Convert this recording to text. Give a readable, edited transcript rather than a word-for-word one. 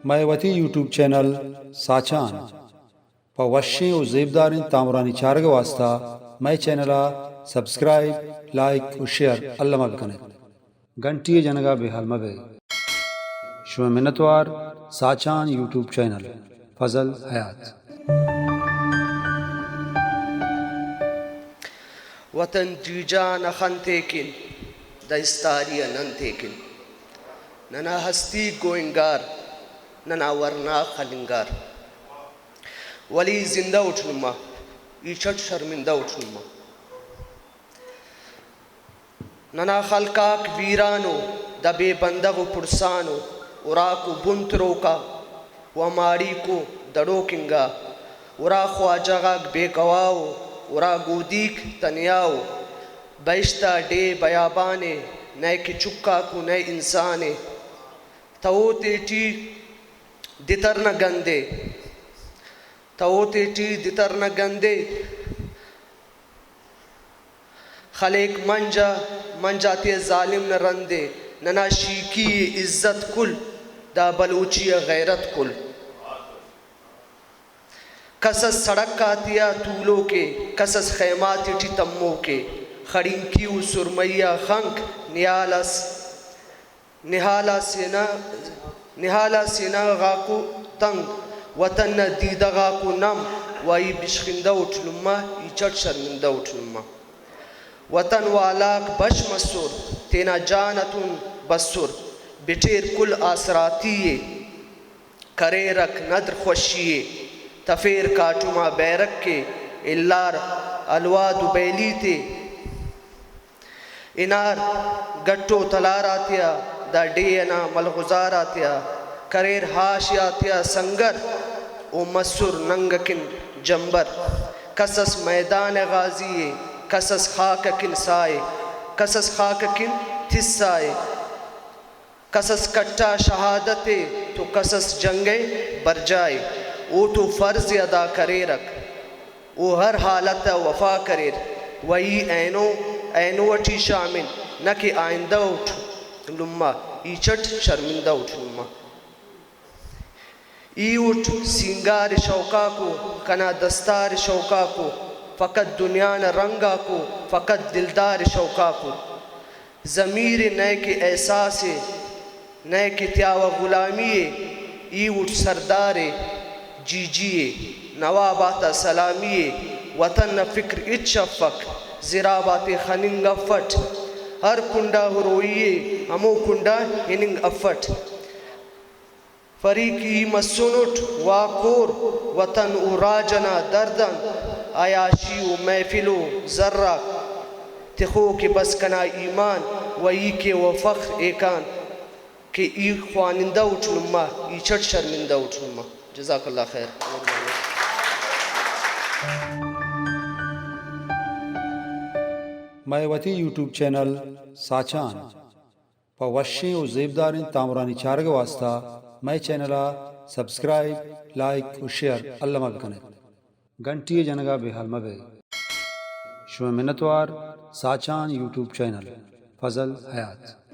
مایوتی YouTube channel ساچان پا وشیں و زیبداریں تامرانی چارگ واسطہ میں چینلہ سبسکرائب لائک و شیئر اللہ مبکنے گھنٹی جنگا بحال مبے شو منتوار ساچان یوٹیوب چینل فضل حیات وطن جیجان خنتیکن دستاری ننتیکن ننا ہستی گوئنگار ننا ورنا خلنگار ولی زندہ اٹھنما ایچھٹ شرمندہ اٹھنما ننا خلقاک ویرانو دبے بندغ پرسانو اراکو بنترو کا وماری کو دڑو کنگا ارا خواجغاک بے گواو ارا گودیک تنیاو بیشتہ ڈے بیابانے نئے کی چکا کو نئے انسانے تو تیٹی دتر نہ گندے تو تیٹی دتر نہ گندے خلیق منجا تے ظالم نہ رندے ننا شیکی عزت کل دا بلوچی غیرت کل کسس سڑک کاتیا طولوں کے کسس خیمات ٹی تموں کے خڑینکیو سرمیا خنک نہالا سینا غاکو تنگ وطن دیدہ غاکو نم وائی بشخندہ اٹھنما ایچٹ شرمندہ اٹھنما وطن والاک بش مسور تینا جانتن بسر بٹیر کل آسراتیے کرے رکھ ندر خوشیے تفیر کاٹما بیرک کے اللار الواد بیلی تے انار گٹو تلاراتیا دا ڈینا ملغزاراتیا کریر ہاشیاتیا سنگر او مسر ننگکن جنبر کسس میدان غازیے کسس خاککن سائے کسس خاککن تھسائے کسس کٹا شہادتے تو کسس جنگے برجائے او تو فرض ادا کرے رکھ او ہر حالت وفا کرے وہی اینو اٹھی شامل نہ کہ آئندہ اٹھ لما ایچٹ شرمندہ اٹھ لما ای اٹھ سنگار شوقا کو کنا دستار شوقا کو فقط دنیا نہ رنگا کو فقط دلدار شوقا کو ضمیر نئے کے احساس نئے کے تیاو غلامیے ای اٹھ سردار جیجیے نوابات سلامیے وطن فکر اتشفق زرابات خننگ افٹ ہر کنڈا ہروئیے ہمو کنڈا ہننگ افٹ فریقی مسنٹ واکور وطن اراجنا دردن آیاشی و محفل و ذرہ تخو کے بس کنا ایمان وئی کے و فخر ایکان کہ ای خوانندہ اٹھنما ای چھٹ شرمندہ اٹھنما جزاک اللہ خیر مایوتی یوٹیوب چینل ساچان پا وشیں و زیبداریں تامرانی چارگ واسطہ میں چینلہ سبسکرائب لائک و شیئر اللہ مبکنے گھنٹی جنگا بحال مبے شو منتوار ساچان یوٹیوب چینل فضل حیات